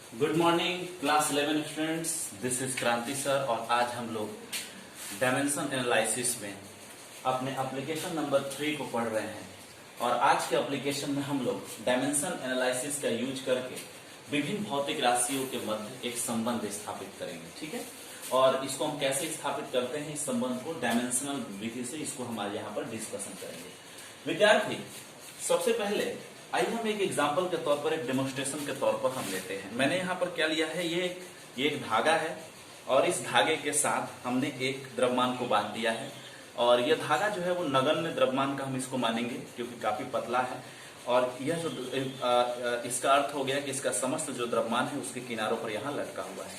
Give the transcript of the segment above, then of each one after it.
Good morning class 11 students, this is क्रांति sir. और आज हम लोग डायमेंशन एनालिसिस में अपने एप्लीकेशन नंबर 3 को पढ़ रहे हैं। और आज के एप्लीकेशन में हम लोग डायमेंशन एनालिसिस का यूज करके विभिन्न भौतिक राशियों के मध्य एक संबंध स्थापित करेंगे। ठीक है, और इसको हम कैसे स्थापित करते हैं, इस संबंध को डायमेंशनल विधि से इसको हम आज यहाँ पर डिस्कशन करेंगे। विद्यार्थी, सबसे पहले आइए हम एक एग्जाम्पल के तौर पर, एक डेमोन्स्ट्रेशन के तौर पर हम लेते हैं। मैंने यहाँ पर क्या लिया है, ये एक धागा है और इस धागे के साथ हमने एक द्रव्यमान को बांध दिया है। और यह धागा जो है वो नगण्य द्रव्यमान का हम इसको मानेंगे क्योंकि काफी पतला है। और यह जो इसका अर्थ हो गया कि इसका समस्त जो द्रव्यमान है उसके किनारों पर यहाँ लटका हुआ है।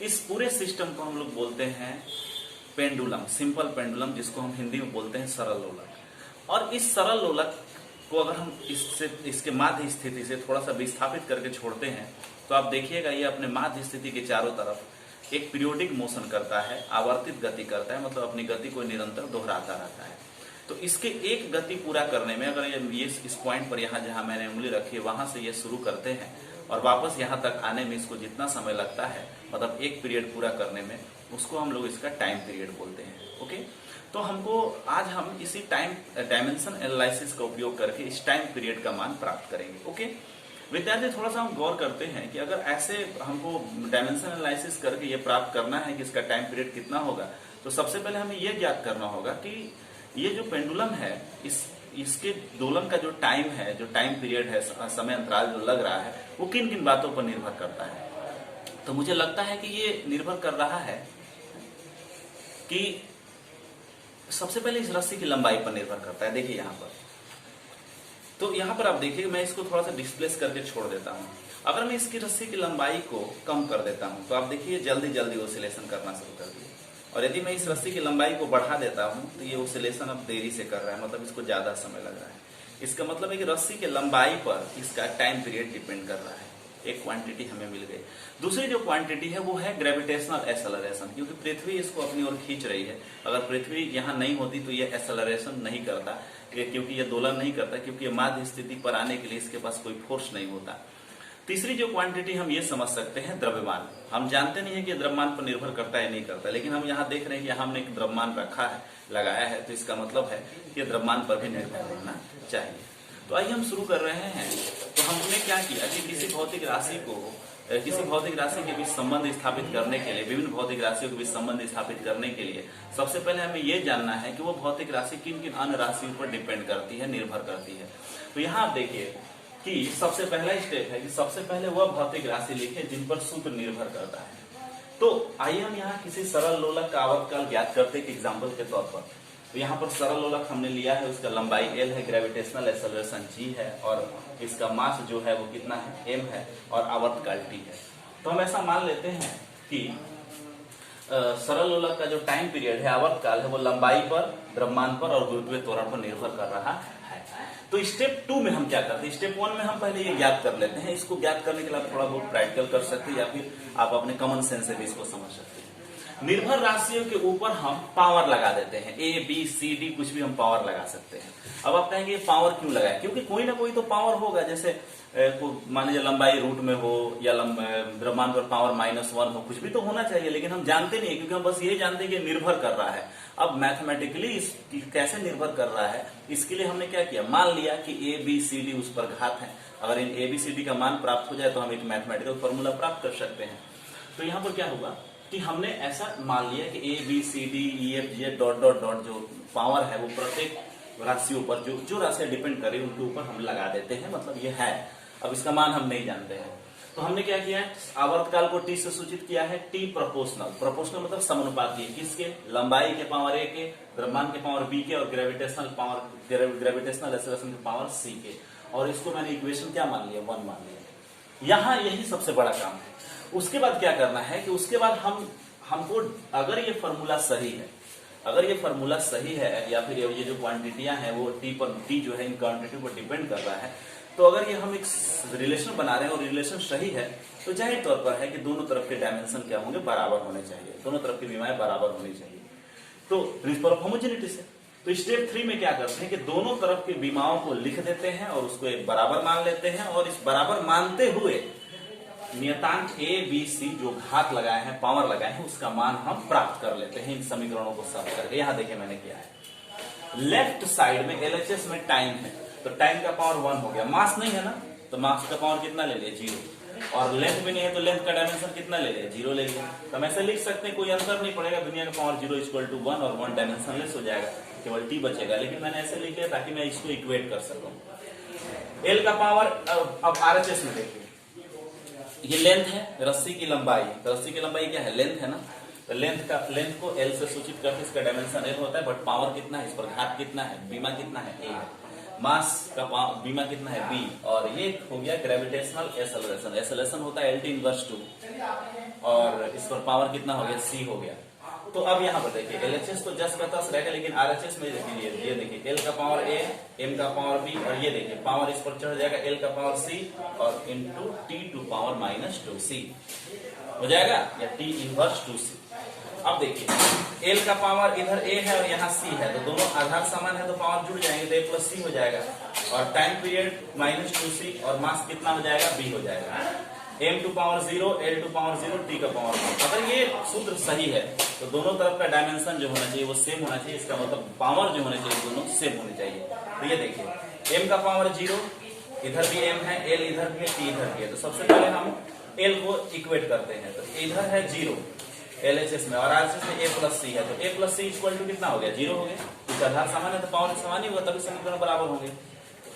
इस पूरे सिस्टम को हम लोग बोलते हैं पेंडुलम, सिंपल पेंडुलम, जिसको हम हिंदी में बोलते हैं सरल लोलक। और इस सरल लोलक को अगर हम इसके माध्य स्थिति से थोड़ा सा विस्थापित करके छोड़ते हैं तो आप देखिएगा ये अपने माध्य स्थिति के चारों तरफ एक पीरियोडिक मोशन करता है, आवर्तित गति करता है, मतलब अपनी गति को निरंतर दोहराता रहता है। तो इसके एक गति पूरा करने में अगर ये इस पॉइंट पर यहाँ जहाँ मैंने उंगली रखी है वहां से ये शुरू करते हैं और वापस यहाँ तक आने में इसको जितना समय लगता है, मतलब एक पीरियड पूरा करने में, उसको हम लोग इसका टाइम पीरियड बोलते हैं। ओके, तो हमको आज हम इसी डायमेंशन एनालिसिस का उपयोग करके इस टाइम पीरियड का मान प्राप्त करेंगे। ओके विद्यार्थी, थोड़ा सा हम गौर करते हैं कि अगर ऐसे हमको डायमेंशन एनालिसिस करके ये प्राप्त करना है कि इसका टाइम पीरियड कितना होगा, तो सबसे पहले हमें ये ज्ञात करना होगा कि ये जो पेंडुलम है इसके दोलन का जो टाइम है, जो टाइम पीरियड है, समय अंतराल जो लग रहा है, वो किन किन बातों पर निर्भर करता है। तो मुझे लगता है कि ये निर्भर कर रहा है कि सबसे पहले इस रस्सी की लंबाई पर निर्भर करता है। देखिए यहाँ पर, तो यहाँ पर आप देखिए, मैं इसको थोड़ा सा डिस्प्लेस करके छोड़ देता हूँ। अगर मैं इसकी रस्सी की लंबाई को कम कर देता हूँ तो आप देखिए जल्दी जल्दी ऑसिलेशन करना शुरू कर दिए। और यदि मैं इस रस्सी की लंबाई को बढ़ा देता हूँ तो ये ऑसिलेशन अब देरी से कर रहा है, मतलब इसको ज्यादा समय लग रहा है। इसका मतलब है कि रस्सी की लंबाई पर इसका टाइम पीरियड डिपेंड कर रहा है। एक क्वांटिटी हमें मिल गई। दूसरी जो क्वांटिटी है वो है ग्रेविटेशनल एक्सेलरेशन, क्योंकि पृथ्वी इसको अपनी ओर खींच रही है। अगर पृथ्वी यहाँ नहीं होती तो ये एक्सेलरेशन नहीं करता, क्योंकि ये दोलन नहीं करता, क्योंकि ये माध्य स्थिति पर आने के लिए इसके पास कोई फोर्स नहीं होता। तीसरी जो क्वांटिटी हम ये समझ सकते हैं द्रव्यमान। हम जानते नहीं है कि द्रव्यमान पर निर्भर करता है नहीं करता, लेकिन हम यहाँ देख रहे हैं कि यहाँ हमने एक द्रव्यमान रखा है, लगाया है, तो इसका मतलब है कि द्रव्यमान पर भी निर्भर होना चाहिए। तो आइए हम शुरू कर रहे हैं। तो हमने क्या किया कि किसी भौतिक राशि के बीच संबंध स्थापित करने के लिए, विभिन्न भौतिक राशियों के बीच संबंध स्थापित करने के लिए सबसे पहले हमें यह जानना है कि वो भौतिक राशि किन किन अन्य राशियों पर डिपेंड करती है, निर्भर करती है। तो यहाँ आप देखिए कि सबसे पहला स्टेप है कि सबसे पहले वह भौतिक राशि लिखे जिन पर सूत्र निर्भर करता है। तो आइए हम यहाँ किसी सरल लोलक का आवर्तकाल ज्ञात करते हैं एग्जाम्पल के तौर पर। तो यहाँ पर सरल लोलक हमने लिया है, उसका लंबाई L है, ग्रेविटेशनल एक्सेलरेशन G है, और इसका मास जो है वो कितना है, M है, और आवर्तकाल T है। तो हम ऐसा मान लेते हैं कि सरल लोलक का जो टाइम पीरियड है, आवर्तकाल है, वो लंबाई पर, द्रव्यमान पर और गुरुत्वीय त्वरण पर निर्भर कर रहा है। तो स्टेप 2 में हम क्या करते हैं, स्टेप 1 में हम पहले ये ज्ञात कर लेते हैं। इसको ज्ञात करने के लिए आप थोड़ा बहुत प्रैक्टिकल कर सकते हैं या फिर आप अपने कॉमन सेंस से भी इसको समझ सकते हैं। निर्भर राशियों के ऊपर हम पावर लगा देते हैं, A, B, C, D, कुछ भी हम पावर लगा सकते हैं। अब आप कहेंगे पावर क्यों लगाए, क्योंकि कोई ना कोई तो पावर होगा। जैसे मान लीजिए लंबाई रूट में हो या द्रव्यमान पर पावर -1 हो, कुछ भी तो होना चाहिए, लेकिन हम जानते नहीं है, क्योंकि हम बस ये जानते हैं कि निर्भर कर रहा है। अब मैथमेटिकली कैसे निर्भर कर रहा है, इसके लिए हमने क्या किया, मान लिया कि A, B, C, D उस पर घात है। अगर इन A, B, C, D का मान प्राप्त हो जाए तो हम एक मैथमेटिकल फॉर्मूला प्राप्त कर सकते हैं। तो यहाँ पर क्या होगा कि हमने ऐसा मान लिया कि A, B, C, D, E, F, G dot dot dot जो पावर है वो प्रत्येक राशियों पर जो राशियां डिपेंड करे उनके ऊपर हम लगा देते हैं, मतलब ये है। अब इसका मान हम नहीं जानते हैं, तो हमने क्या किया है, आवर्तकाल को T से सूचित किया है। T प्रोपोर्शनल मतलब समानुपाती, किसके, लंबाई के पावर A के, द्रव्यमान के पावर B के, और ग्रेविटेशनल एक्सेलरेशन के पावर C के। और इसको मैंने इक्वेशन क्या मान लिया, 1 मान लिया। यहाँ यही सबसे बड़ा काम है। उसके बाद क्या करना है कि उसके बाद हमको अगर ये फॉर्मूला सही है, या फिर ये जो क्वांटिटियां हैं वो T जो है इन क्वांटिटी पर डिपेंड कर रहा है, तो अगर ये हम एक रिलेशन बना रहे हैं और रिलेशन सही है, तो जाहिर तौर पर है कि दोनों तरफ के डायमेंशन क्या होंगे, बराबर होने चाहिए, दोनों तरफ की विमाएं बराबर होनी चाहिए। तो प्रिंसिपल ऑफ होमोजेनिटी से तो स्टेप 3 में क्या करते हैं कि दोनों तरफ की विमाओं को लिख देते हैं और उसको एक बराबर मान लेते हैं, और इस बराबर मानते हुए नियतांक ए बी सी जो घात लगाए हैं, पावर लगाए हैं, उसका मान हम प्राप्त कर लेते हैं इन समीकरणों को सॉल्व करके। यहां देखिए मैंने किया है, लेफ्ट साइड में एलएचएस में टाइम है तो टाइम का पावर 1 हो गया, मास नहीं है ना तो मास का पावर कितना ले लिया 0, और लेंथ भी नहीं है तो लेंथ का डायमेंशन कितना ले लिया 0 ले लिया। तो हम ऐसे लिख सकते हैं, कोई अंतर नहीं पड़ेगा, दुनिया का पावर 0 इक्वल टू 1 और 1 डायमेंशनलेस हो जाएगा, केवल टी बचेगा। लेकिन मैंने ऐसे लिख लिया ताकि मैं इसको इक्वेट कर सकूं। एल का पावर अब आरएचएस में देखिए, ये लेंथ है रस्सी की लंबाई, तो रस्सी की लंबाई क्या है लेंथ है ना, तो लेंथ को एल से सूचित करके इसका डायमेंशन एल होता है, बट पावर कितना है, इस पर घात कितना है, बीमा कितना है ए है, मास का बीमा कितना है बी, और ये हो गया ग्रेविटेशनल एक्सेलरेशन, एक्सेलरेशन होता है LT इनवर्स 2, और इस पर पावर कितना हो गया c हो गया। तो अब यहाँ पर देखिए एलएचएस तो जस्ट का तस रहेगा, लेकिन आरएचएस में देखिए ये देखिए एल का पावर ए, एम का पावर बी, और ये देखिए पावर इस पर चढ़ जाएगा एल का पावर सी और into T to power -2c हो जाएगा, या टी इनवर्स 2c। अब देखिए एल का पावर इधर ए है और यहाँ सी है, तो दोनों आधार समान है तो पावर जुड़ जाएंगे, तो ए प्लस सी हो जाएगा, और टाइम पीरियड -2c, और मास कितना हो जाएगा बी हो जाएगा, m to power 0, l to power 0, t का पावर 1। अगर ये सूत्र सही है तो दोनों तरफ का डायमेंशन जो होना चाहिए वो सेम होना चाहिए, इसका मतलब पावर जो होने चाहिए दोनों सेम होने चाहिए। तो ये देखिए m का पावर 0, इधर भी m है, l इधर भी है, t इधर भी है, तो सबसे पहले हम l को इक्वेट करते हैं, तो इधर है 0 LHS में और RHS में a प्लस सी है, तो a plus C equal to कितना हो गया 0 हो गया, क्योंकि आधार समान है तो पावर समान ही होगा, तभी समीकरण बराबर होंगे।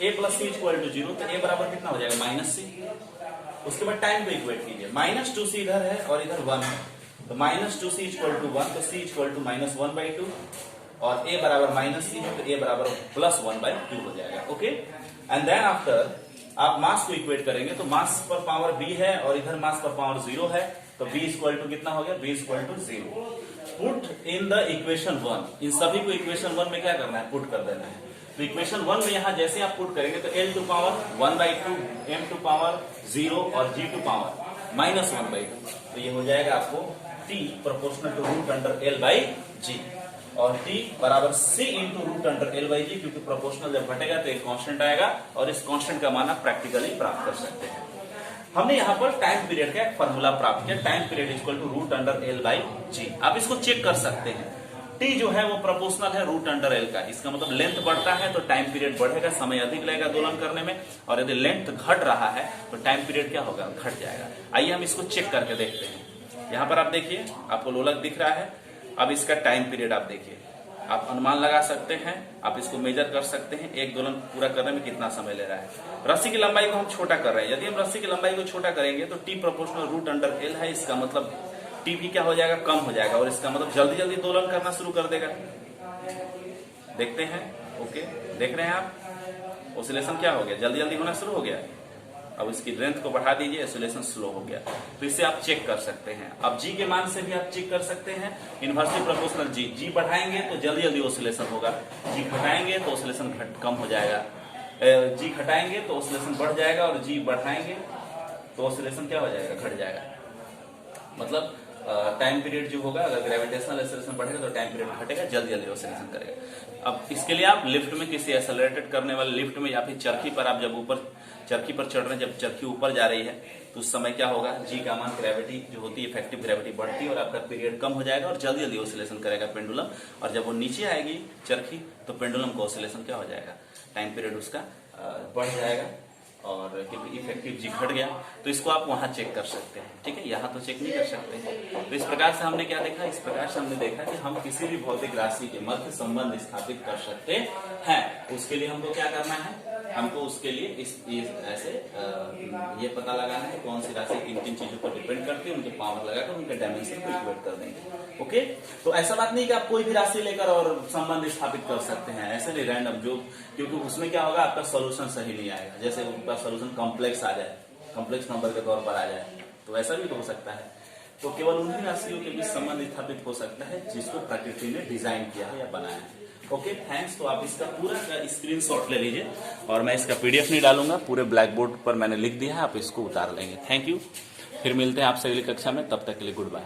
a plus C equal to 0, तो a बराबर कितना हो जाएगा -c। उसके बाद टाइम को इक्वेट कीजिए, -2c इधर है और इधर 1 है, तो -2c इक्वल टू 1, तो c इक्वल टू -1/2, और a बराबर -c है तो a बराबर +1/2 हो जाएगा। ओके, एंड देन आफ्टर आप मास को इक्वेट करेंगे, तो मास पर पावर b है और इधर मास पर पावर 0 है, तो b इक्वल टू कितना हो गया, b equal to 0। Put in the equation 1, इन सभी को इक्वेशन 1 में क्या करना है, पुट कर देना है। तो इक्वेशन 1 में यहाँ जैसे आप पुट करेंगे तो l to power 1/2, m to power 0 और g टू पावर -1/2, तो ये हो जाएगा आपको t प्रोपोर्शनल टू √L/g, और t बराबर c इंटू √L/g, क्योंकि प्रोपोर्शनल जब घटेगा तो एक कांस्टेंट आएगा और इस कांस्टेंट का मान आप प्रैक्टिकली प्राप्त कर सकते हैं। हमने यहाँ पर टाइम पीरियड का एक फॉर्मूला प्राप्त किया, time period equal to √L/g। आप इसको चेक कर सकते हैं, टी जो है वो प्रोपोर्शनल है √L का, इसका मतलब लेंथ बढ़ता है तो टाइम पीरियड बढ़ेगा, समय अधिक लगेगा दोलन करने में, और यदि लेंथ घट रहा है तो टाइम पीरियड क्या होगा, घट जाएगा। आइए हम इसको चेक करके देखते हैं। यहाँ पर आप देखिए आपको लोलक दिख रहा है, अब इसका टाइम पीरियड आप देखिए, आप अनुमान लगा सकते हैं, आप इसको मेजर कर सकते हैं, एक दोलन पूरा करने में कितना समय ले रहा है। रस्सी की लंबाई को हम छोटा कर रहे हैं, यदि हम रस्सी की लंबाई को छोटा करेंगे तो टी प्रोपोर्शनल √L है, इसका मतलब टी भी क्या हो जाएगा, कम हो जाएगा, और इसका मतलब जल्दी जल्दी दोलन करना शुरू कर देगा। देखते हैं, ओके देख रहे हैं आप, ऑसिलेशन क्या हो गया, जल्दी जल्दी होना शुरू हो गया। अब इसकी लेंथ को बढ़ा दीजिए, ऑसिलेशन स्लो हो गया, तो इसे आप चेक कर सकते हैं। अब जी के मान से भी आप चेक कर सकते हैं, इनवर्सली प्रोपोर्शनल जी बढ़ाएंगे तो जल्दी जल्दी ऑसिलेशन होगा, जी घटाएंगे तो ऑसिलेशन कम हो जाएगा, जी घटाएंगे तो ऑसिलेशन बढ़ जाएगा, और जी बढ़ाएंगे तो ऑसिलेशन क्या हो जाएगा, घट जाएगा। मतलब टाइम पीरियड जो होगा, अगर ग्रेविटेशनल एक्सेलरेशन बढ़ेगा तो टाइम पीरियड घटेगा, जल्दी जल्दी ऑसिलेशन करेगा। अब इसके लिए आप लिफ्ट में किसी एक्सेलरेटेड करने वाले लिफ्ट में या फिर चरखी पर आप जब ऊपर चरखी पर चढ़ रहे हैं, जब चरखी ऊपर जा रही है तो उस समय क्या होगा, जी का मान ग्रेविटी जो होती है, इफेक्टिव ग्रेविटी बढ़ती है और आपका पीरियड कम हो जाएगा और जल्दी जल्दी ऑसिलेशन करेगा पेंडुलम, और जब वो नीचे आएगी चरखी तो पेंडुलम का ऑसिलेशन क्या हो जाएगा, टाइम पीरियड उसका बढ़ जाएगा, और क्योंकि इफेक्टिव जी घट गया। तो इसको आप वहां चेक कर सकते हैं, ठीक है, यहाँ तो चेक नहीं कर सकते। तो इस प्रकार से हमने क्या देखा, इस प्रकार से हमने देखा कि हम किसी भी भौतिक राशि के मध्य संबंध स्थापित कर सकते हैं। उसके लिए हमको क्या करना है, हमको उसके लिए ऐसे ये पता लगाना है कौन सी राशि किन किन चीजों पर डिपेंड करती है, उनके पावर लगाकर उनके डायमेंशन को इक्वेट कर देंगे। ओके, तो ऐसा बात नहीं कि आप कोई भी राशि लेकर और संबंध स्थापित कर सकते हैं, ऐसे नहीं रैंडम, जो क्योंकि उसमें क्या होगा, आपका सोल्यूशन सही नहीं आएगा। जैसे उनका सोल्यूशन कॉम्प्लेक्स आ जाए, कॉम्प्लेक्स नंबर के तौर पर आ जाए, तो ऐसा भी तो हो सकता है। तो केवल उन्हीं राशियों के बीच संबंध स्थापित हो सकता है जिसको प्रकृति ने डिजाइन किया है या बनाया है। Okay, thanks. तो आप इसका पूरा का स्क्रीनशॉट ले लीजिए, और मैं इसका PDF नहीं डालूंगा, पूरे ब्लैक बोर्ड पर मैंने लिख दिया है, आप इसको उतार लेंगे। थैंक यू, फिर मिलते हैं आपसे अगली कक्षा में, तब तक के लिए गुड बाय।